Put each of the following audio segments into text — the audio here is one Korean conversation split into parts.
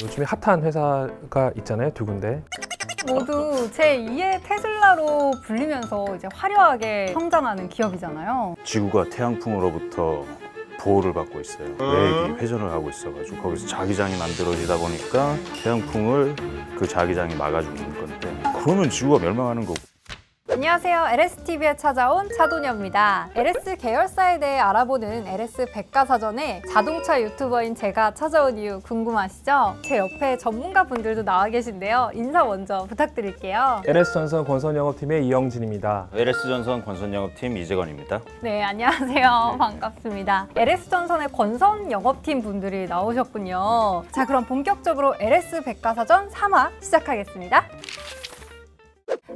요즘에 핫한 회사가 있잖아요, 두 군데. 모두 제2의 테슬라로 불리면서 이제 화려하게 성장하는 기업이잖아요. 지구가 태양풍으로부터 보호를 받고 있어요. 외핵이 회전을 하고 있어가지고 거기서 자기장이 만들어지다 보니까 태양풍을 그 자기장이 막아주는 건데, 그러면 지구가 멸망하는 거고. 안녕하세요. LSTV에 찾아온 차도녀입니다. LS 계열사에 대해 알아보는 LS 백과사전에 자동차 유튜버인 제가 찾아온 이유 궁금하시죠? 제 옆에 전문가 분들도 나와 계신데요. 인사 먼저 부탁드릴게요. LS전선 권선영업팀의 이영진입니다. LS전선 권선영업팀 이재건입니다. 네, 안녕하세요. 반갑습니다. LS전선의 권선 영업팀 분들이 나오셨군요. 자, 그럼 본격적으로 LS 백과사전 3화 시작하겠습니다.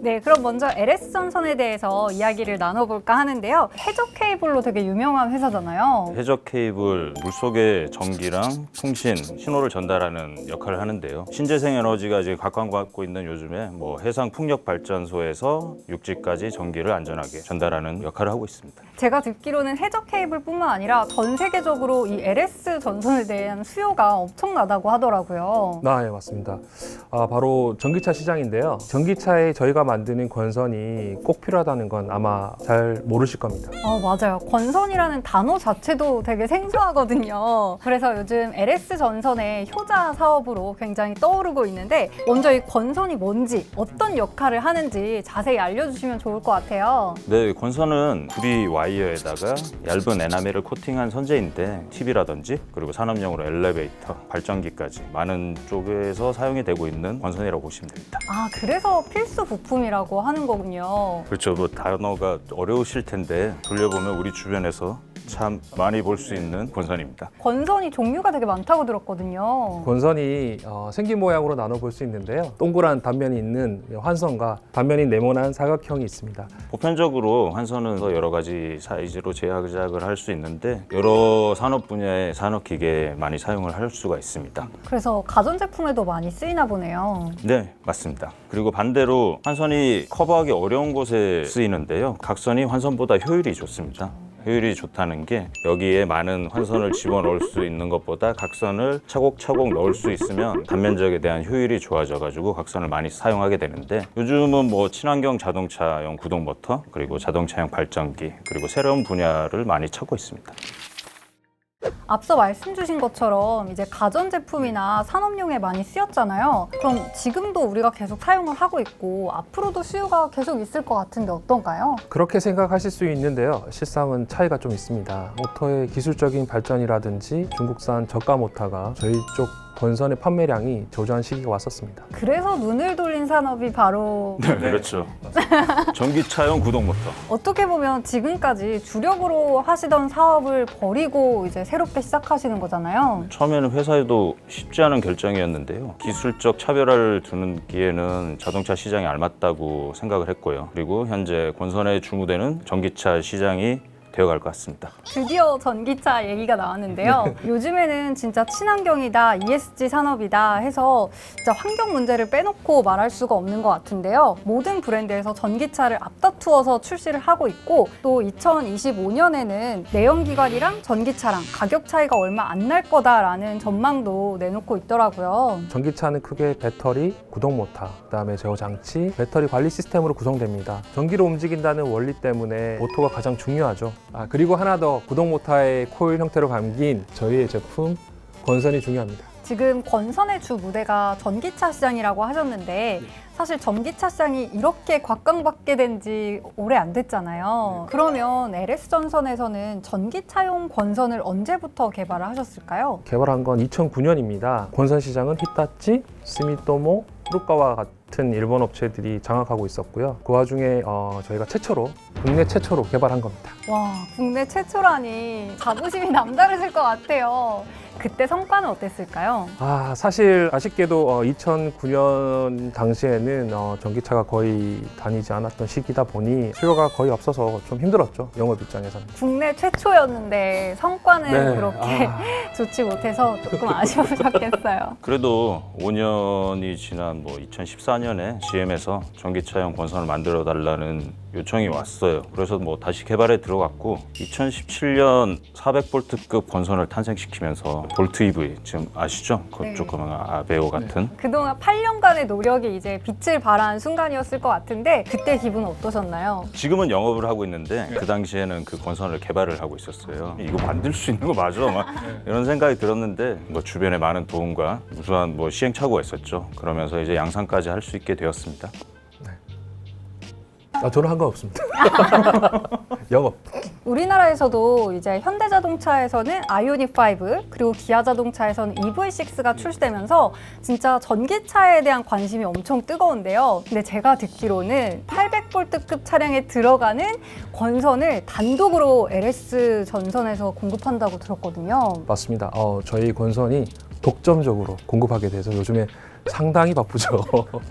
네, 그럼 먼저 LS전선에 대해서 이야기를 나눠볼까 하는데요. 해적 케이블로 되게 유명한 회사잖아요. 해적 케이블, 물속의 전기랑 통신, 신호를 전달하는 역할을 하는데요. 신재생 에너지가 이제 각광받고 있는 요즘에 해상 풍력 발전소에서 육지까지 전기를 안전하게 전달하는 역할을 하고 있습니다. 제가 듣기로는 해적 케이블뿐만 아니라 전 세계적으로 이 LS전선에 대한 수요가 엄청나다고 하더라고요. 네, 맞습니다. 바로 전기차 시장인데요. 전기차에 저희가 만드는 권선이 꼭 필요하다는 건 아마 잘 모르실 겁니다. 맞아요. 권선이라는 단어 자체도 되게 생소하거든요. 그래서 요즘 LS전선의 효자 사업으로 굉장히 떠오르고 있는데, 먼저 이 권선이 뭔지, 어떤 역할을 하는지 자세히 알려주시면 좋을 것 같아요. 네, 권선은 구리 와이어에다가 얇은 에나멜을 코팅한 선재인데, TV라든지 그리고 산업용으로 엘리베이터, 발전기까지 많은 쪽에서 사용이 되고 있는 권선이라고 보시면 됩니다. 그래서 필수 부품이라고 하는 거군요. 그렇죠. 단어가 어려우실 텐데 돌려보면 우리 주변에서 참 많이 볼 수 있는 권선입니다. 권선이 종류가 되게 많다고 들었거든요. 권선이 생긴 모양으로 나눠볼 수 있는데요. 동그란 단면이 있는 환선과 단면이 네모난 사각형이 있습니다. 보편적으로 환선은 여러 가지 사이즈로 제작을 할 수 있는데, 여러 산업 분야의 산업기계에 많이 사용을 할 수가 있습니다. 그래서 가전제품에도 많이 쓰이나 보네요. 네, 맞습니다. 그리고 반대로 환선이 커버하기 어려운 곳에 쓰이는데요. 각선이 환선보다 효율이 좋습니다. 효율이 좋다는 게, 여기에 많은 환선을 집어넣을 수 있는 것보다 각선을 차곡차곡 넣을 수 있으면 단면적에 대한 효율이 좋아져가지고 각선을 많이 사용하게 되는데, 요즘은 친환경 자동차용 구동 모터, 그리고 자동차용 발전기, 그리고 새로운 분야를 많이 찾고 있습니다. 앞서 말씀 주신 것처럼 이제 가전제품이나 산업용에 많이 쓰였잖아요. 그럼 지금도 우리가 계속 사용을 하고 있고 앞으로도 수요가 계속 있을 것 같은데 어떤가요? 그렇게 생각하실 수 있는데요. 실상은 차이가 좀 있습니다. 모터의 기술적인 발전이라든지 중국산 저가 모터가 저희 쪽 권선의 판매량이 저조한 시기가 왔었습니다. 그래서 눈을 돌린 산업이 바로 네, 그렇죠. 전기차용 구동 모터. 어떻게 보면 지금까지 주력으로 하시던 사업을 버리고 이제 새롭게 시작하시는 거잖아요. 처음에는 회사에도 쉽지 않은 결정이었는데요. 기술적 차별화를 두기에는 자동차 시장에 알맞다고 생각을 했고요. 그리고 현재 권선에 주무되는 전기차 시장이 되어갈 것 같습니다. 드디어 전기차 얘기가 나왔는데요. 요즘에는 진짜 친환경이다, ESG 산업이다 해서 진짜 환경 문제를 빼놓고 말할 수가 없는 것 같은데요. 모든 브랜드에서 전기차를 앞다투어서 출시를 하고 있고, 또 2025년에는 내연기관이랑 전기차랑 가격 차이가 얼마 안 날 거다라는 전망도 내놓고 있더라고요. 전기차는 크게 배터리, 구동 모터, 그다음에 제어 장치, 배터리 관리 시스템으로 구성됩니다. 전기로 움직인다는 원리 때문에 모터가 가장 중요하죠. 그리고 하나 더, 구동 모터의 코일 형태로 감긴 저희의 제품 권선이 중요합니다. 지금 권선의 주 무대가 전기차 시장이라고 하셨는데, 사실 전기차 시장이 이렇게 곽광받게 된 지 오래 안 됐잖아요. 그러면 LS전선에서는 전기차용 권선을 언제부터 개발을 하셨을까요? 개발한 건 2009년입니다. 권선 시장은 히타치, 스미토모, 후루카와 같은 일본 업체들이 장악하고 있었고요. 그 와중에 저희가 국내 최초로 개발한 겁니다. 와, 국내 최초라니 자부심이 남다르실 것 같아요. 그때 성과는 어땠을까요? 사실 아쉽게도 2009년 당시에는 전기차가 거의 다니지 않았던 시기다 보니 수요가 거의 없어서 좀 힘들었죠, 영업 입장에서는. 국내 최초였는데 성과는 네. 그렇게 좋지 못해서 조금 아쉬우셨겠어요. 그래도 5년이 지난 2014년에 GM에서 전기차용 권선을 만들어 달라는 요청이 왔어요. 그래서 뭐 다시 개발에 들어갔고 2017년 400볼트급 권선을 탄생시키면서 볼트 EV 지금 아시죠? 네. 조금 아베오 같은. 그동안 8년간의 노력이 이제 빛을 발한 순간이었을 것 같은데 그때 기분은 어떠셨나요? 지금은 영업을 하고 있는데 그 당시에는 그 권선을 개발을 하고 있었어요. 이거 만들 수 있는 거 맞아? 막 이런 생각이 들었는데 뭐 주변에 많은 도움과 무수한 뭐 시행착오가 있었죠. 그러면서 이제 양산까지 할 수 있게 되었습니다. 저는 상관없습니다. 영업. 우리나라에서도 이제 현대자동차에서는 아이오닉 5 그리고 기아자동차에서는 EV6가 출시되면서 진짜 전기차에 대한 관심이 엄청 뜨거운데요. 근데 제가 듣기로는 800V급 차량에 들어가는 권선을 단독으로 LS 전선에서 공급한다고 들었거든요. 맞습니다. 저희 권선이 독점적으로 공급하게 돼서 요즘에 상당히 바쁘죠.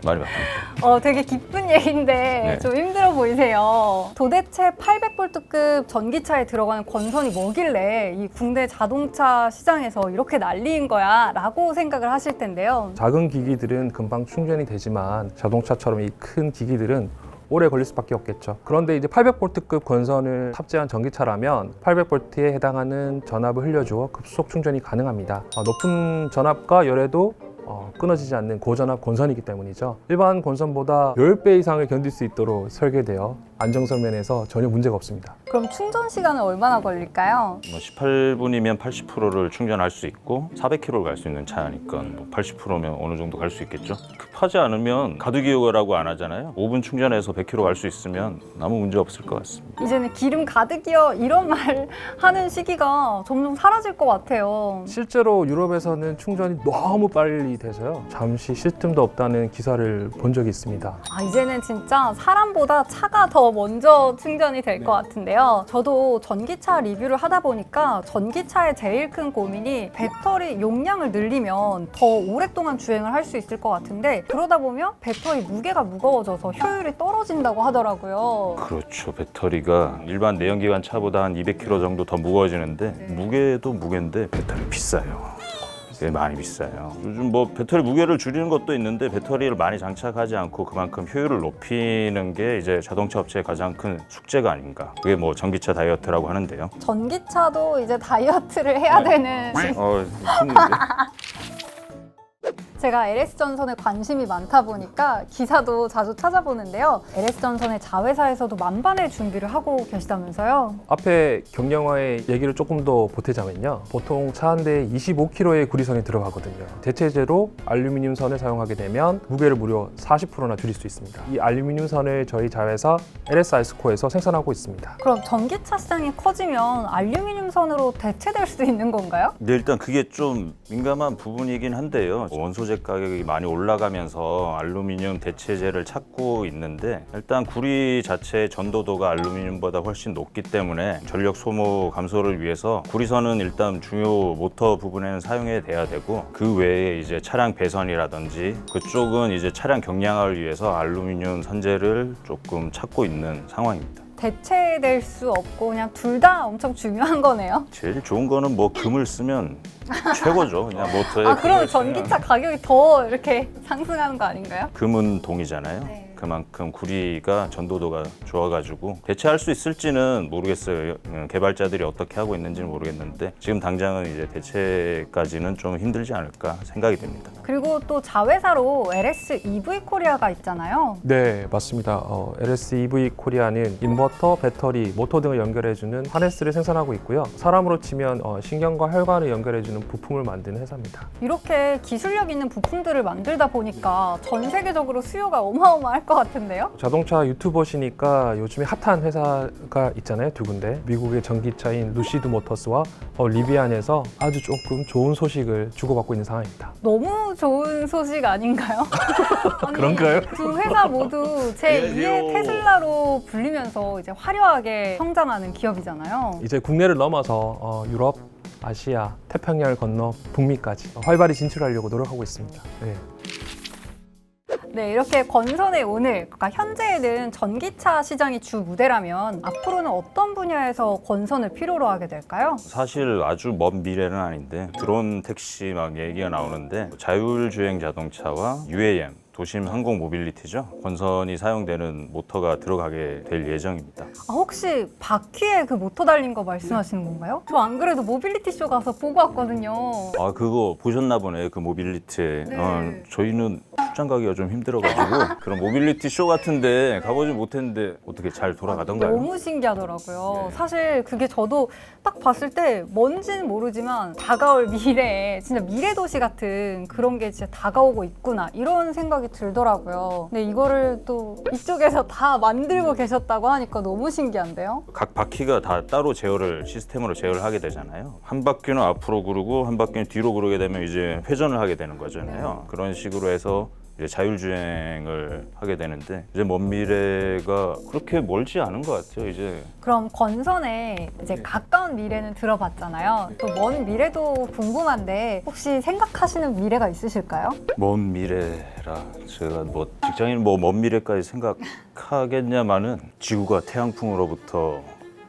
말이 맞습니다. 되게 기쁜 얘기인데 네. 좀 힘들어 보이세요. 도대체 800V급 전기차에 들어가는 권선이 뭐길래 이 국내 자동차 시장에서 이렇게 난리인 거야 라고 생각을 하실 텐데요. 작은 기기들은 금방 충전이 되지만 자동차처럼 이 큰 기기들은 오래 걸릴 수밖에 없겠죠. 그런데 이제 800V급 권선을 탑재한 전기차라면 800V에 해당하는 전압을 흘려주어 급속 충전이 가능합니다. 높은 전압과 열에도 끊어지지 않는 고전압 권선이기 때문이죠. 일반 권선보다 10배 이상을 견딜 수 있도록 설계되어 안정성 면에서 전혀 문제가 없습니다. 그럼 충전 시간은 얼마나 걸릴까요? 뭐 18분이면 80%를 충전할 수 있고 400km를 갈 수 있는 차니까 뭐 80%면 어느 정도 갈 수 있겠죠. 급하지 않으면 가득이어라고 안 하잖아요. 5분 충전해서 100km 갈 수 있으면 아무 문제 없을 것 같습니다. 이제는 기름 가득이요 이런 말 하는 시기가 점점 사라질 것 같아요. 실제로 유럽에서는 충전이 너무 빨리 돼서요. 잠시 쉴 틈도 없다는 기사를 본 적이 있습니다. 이제는 진짜 사람보다 차가 더 먼저 충전이 될 것 같은데요. 저도 전기차 리뷰를 하다 보니까 전기차의 제일 큰 고민이 배터리 용량을 늘리면 더 오랫동안 주행을 할 수 있을 것 같은데 그러다 보면 배터리 무게가 무거워져서 효율이 떨어진다고 하더라고요. 그렇죠. 배터리가 일반 내연기관 차보다 한 200kg 정도 더 무거워지는데 무게도 무게인데 배터리 비싸요. 많이 비싸요. 요즘 뭐 배터리 무게를 줄이는 것도 있는데 배터리를 많이 장착하지 않고 그만큼 효율을 높이는 게 이제 자동차 업체의 가장 큰 숙제가 아닌가. 그게 뭐 전기차 다이어트라고 하는데요. 전기차도 이제 다이어트를 해야 되는 힘든데. 제가 LS전선에 관심이 많다 보니까 기사도 자주 찾아보는데요. LS전선의 자회사에서도 만반의 준비를 하고 계시다면서요? 앞에 경량화의 얘기를 조금 더 보태자면요. 보통 차 한 대에 25kg의 구리선이 들어가거든요. 대체제로 알루미늄 선을 사용하게 되면 무게를 무려 40%나 줄일 수 있습니다. 이 알루미늄 선을 저희 자회사 LS 아이스코에서 생산하고 있습니다. 그럼 전기차 시장이 커지면 알루미늄 선으로 대체될 수도 있는 건가요? 근데 일단 그게 좀 민감한 부분이긴 한데요. 원소재 가격이 많이 올라가면서 알루미늄 대체재를 찾고 있는데 일단 구리 자체의 전도도가 알루미늄보다 훨씬 높기 때문에 전력 소모 감소를 위해서 구리선은 일단 중요 모터 부분에는 사용해야 돼야 되고 그 외에 이제 차량 배선이라든지 그쪽은 이제 차량 경량화를 위해서 알루미늄 선재를 조금 찾고 있는 상황입니다. 대체될 수 없고 그냥 둘 다 엄청 중요한 거네요. 제일 좋은 거는 뭐 금을 쓰면 최고죠. 그냥 모터에 그러면 금을 쓰면. 전기차 가격이 더 이렇게 상승하는 거 아닌가요? 금은 동이잖아요. 네. 그만큼 구리가 전도도가 좋아가지고 대체할 수 있을지는 모르겠어요. 개발자들이 어떻게 하고 있는지는 모르겠는데 지금 당장은 이제 대체까지는 좀 힘들지 않을까 생각이 됩니다. 그리고 또 자회사로 LS EV 코리아가 있잖아요. 네, 맞습니다. LS EV 코리아는 인버터, 배터리, 모터 등을 연결해주는 하네스를 생산하고 있고요. 사람으로 치면 신경과 혈관을 연결해주는 부품을 만드는 회사입니다. 이렇게 기술력 있는 부품들을 만들다 보니까 전 세계적으로 수요가 어마어마할 것 같은데요? 자동차 유튜버시니까 요즘에 핫한 회사가 있잖아요, 두 군데. 미국의 전기차인 루시드 모터스와 리비안에서 아주 조금 좋은 소식을 주고받고 있는 상황입니다. 너무 좋은 소식 아닌가요? 아니, 그런가요? 두 회사 모두 제2의 테슬라로 불리면서 이제 화려하게 성장하는 기업이잖아요. 이제 국내를 넘어서 유럽, 아시아, 태평양을 건너 북미까지 활발히 진출하려고 노력하고 있습니다. 네. 네, 이렇게 권선의 오늘, 그러니까 현재에는 전기차 시장이 주 무대라면 앞으로는 어떤 분야에서 권선을 필요로 하게 될까요? 사실 아주 먼 미래는 아닌데 드론 택시 막 얘기가 나오는데 자율주행 자동차와 UAM 도심 항공 모빌리티죠. 권선이 사용되는 모터가 들어가게 될 예정입니다. 아, 혹시 바퀴에 그 모터 달린 거 말씀하시는 건가요? 저 안 그래도 모빌리티 쇼 가서 보고 왔거든요. 아 그거 보셨나 보네. 그 모빌리티. 네. 저희는 출장 가기가 좀 힘들어가지고 그런 모빌리티 쇼 같은데 가보지 못했는데 어떻게 잘 돌아가던가요? 너무 신기하더라고요. 네. 사실 그게 저도 딱 봤을 때 뭔지는 모르지만 다가올 미래에 진짜 미래 도시 같은 그런 게 진짜 다가오고 있구나 이런 생각이 들더라고요. 근데 이거를 또 이쪽에서 다 만들고 계셨다고 하니까 너무 신기한데요? 각 바퀴가 다 따로 시스템으로 제어를 하게 되잖아요. 한 바퀴는 앞으로 구르고 한 바퀴는 뒤로 구르게 되면 이제 회전을 하게 되는 거잖아요. 그런 식으로 해서 이제 자율주행을 하게 되는데 이제 먼 미래가 그렇게 멀지 않은 것 같아요. 이제 그럼 권선에 이제 가까운 미래는 들어봤잖아요. 또 먼 미래도 궁금한데 혹시 생각하시는 미래가 있으실까요? 먼 미래라 제가 뭐 직장인 뭐 먼 미래까지 생각하겠냐마는 지구가 태양풍으로부터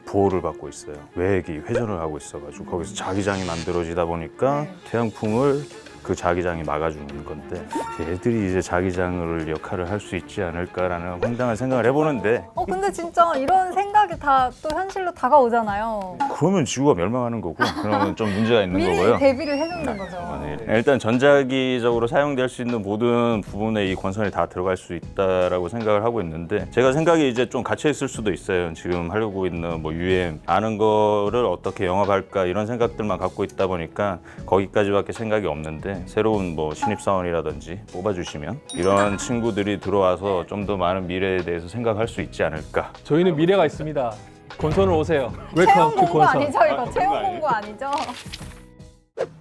보호를 받고 있어요. 외핵이 회전을 하고 있어가지고 거기서 자기장이 만들어지다 보니까 태양풍을 그 자기장이 막아주는 건데 애들이 이제 자기장을 역할을 할 수 있지 않을까라는 황당한 생각을 해보는데 근데 진짜 이런 생각이 다 또 현실로 다가오잖아요. 그러면 지구가 멸망하는 거고 그러면 좀 문제가 있는 미리 거고요. 대비를 해놓는 거죠. 네. 일단 전자기적으로 사용될 수 있는 모든 부분에 이 권선이 다 들어갈 수 있다라고 생각을 하고 있는데 제가 생각이 이제 좀 갇혀 있을 수도 있어요. 지금 하려고 있는 뭐 UM 아는 거를 어떻게 영업할까 이런 생각들만 갖고 있다 보니까 거기까지밖에 생각이 없는데 새로운 뭐 신입사원이라든지 뽑아주시면 이런 친구들이 들어와서 좀 더 많은 미래에 대해서 생각할 수 있지 않을까. 저희는 미래가 있습니다. 권선으로 오세요. 채용 웰컴 투 공고 권선. 아니죠? 이거 채용 공고 아니죠?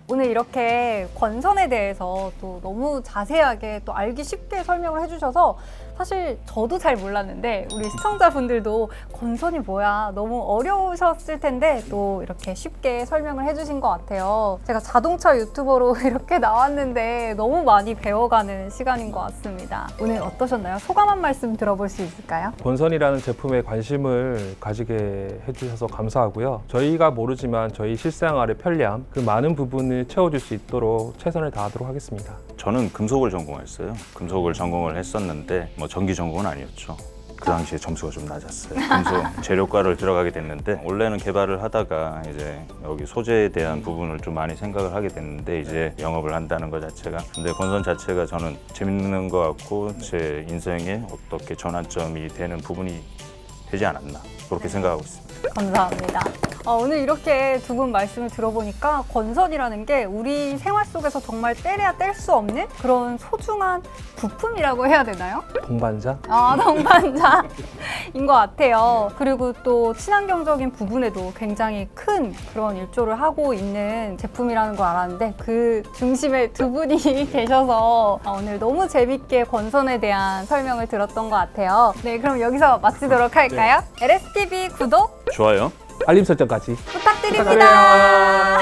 오늘 이렇게 권선에 대해서 또 너무 자세하게 또 알기 쉽게 설명을 해주셔서 사실 저도 잘 몰랐는데 우리 시청자분들도 권선이 뭐야 너무 어려우셨을 텐데 또 이렇게 쉽게 설명을 해주신 것 같아요. 제가 자동차 유튜버로 이렇게 나왔는데 너무 많이 배워가는 시간인 것 같습니다. 오늘 어떠셨나요? 소감 한 말씀 들어볼 수 있을까요? 권선이라는 제품에 관심을 가지게 해주셔서 감사하고요. 저희가 모르지만 저희 실생활의 편리함, 그 많은 부분을 채워줄 수 있도록 최선을 다하도록 하겠습니다. 저는 금속을 전공했어요. 금속을 전공을 했었는데 뭐 전기 전공은 아니었죠. 그 당시에 점수가 좀 낮았어요. 금속 재료과를 들어가게 됐는데 원래는 개발을 하다가 이제 여기 소재에 대한 부분을 좀 많이 생각을 하게 됐는데 이제 영업을 한다는 것 자체가 근데 권선 자체가 저는 재밌는 것 같고 제 인생에 어떻게 전환점이 되는 부분이 되지 않았나 그렇게 생각하고 있습니다. 감사합니다. 오늘 이렇게 두 분 말씀을 들어보니까 권선이라는 게 우리 생활 속에서 정말 떼려야 뗄 수 없는 그런 소중한 부품이라고 해야 되나요? 동반자? 동반자인 것 같아요. 그리고 또 친환경적인 부분에도 굉장히 큰 그런 일조를 하고 있는 제품이라는 걸 알았는데 그 중심에 두 분이 계셔서 오늘 너무 재밌게 권선에 대한 설명을 들었던 것 같아요. 네, 그럼 여기서 마치도록 할까요? LSTV 구독 좋아요. 알림 설정까지 부탁드립니다.